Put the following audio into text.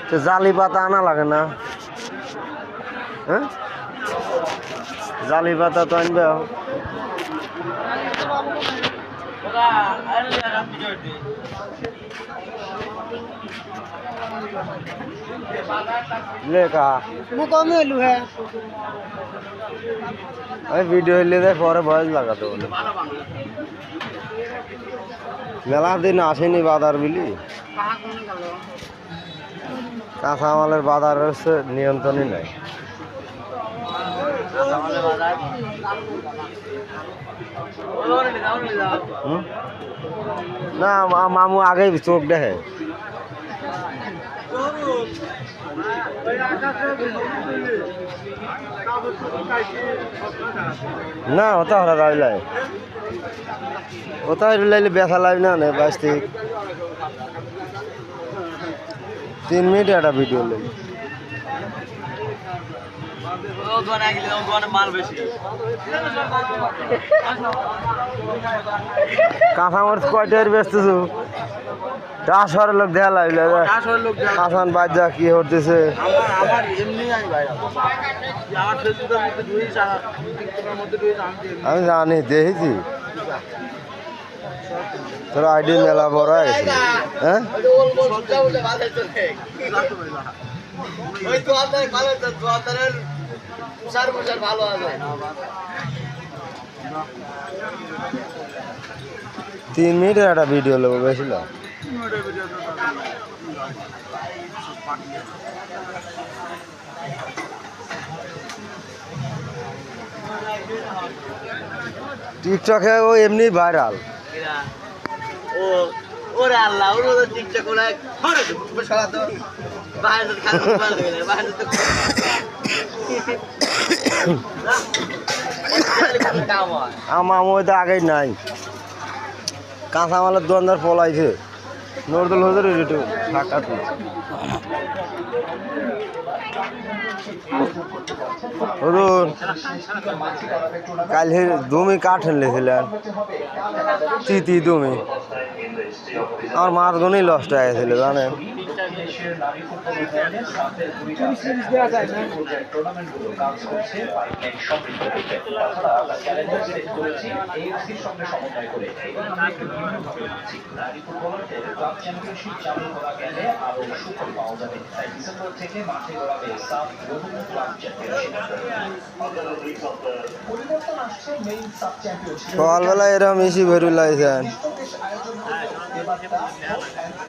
তো জালি পাতা আনা লাগে না? হ্যাঁ, জালি পাতা তো আনবে। লেখা ভিডিও হইলে পরে ভয়েস লাগাতে বলে। মেলা দিন আসেনি বাজার বিলি, কাঁচামালের বাজার হচ্ছে নিয়ন্ত্রণই নাই। না মামু আগেই চোখ দেখে না, ওটা হরা রাইলাই ওটা লাইলে বেচা লাইব না 22 থেকে 3 মিনিট একটা ভিডিও লাই। কাঁচামরিচ কয়টার বেচতেছো? 10 লোক দেখা লাগলে কাঁচান বাজা কি হতেছে। আমি জানি, দেখেছি তোর আইডি মেলা বড় হয়ে গেছে। হ্যাঁ, 3 মিনিটের একটা ভিডিও নেবো, বেশি না। টিকটকে ও এমনি ভাইরাল। ওরে আল্লাহ, ওর টিকটক আমার মধ্যে আগেই নাই। কাঁচামালের দোকানদার পলাইছে। নজরুল হুজুর একটু সাক্ষাৎ হুজুর, কাল তুমি কাঠ এনেছিলেন, তিতি তুমি আমার মাছগুলোই লস্ট হয়ে গেছিল জানেন। সকালবেলা এরকম বেশি বেরু লাগছেন।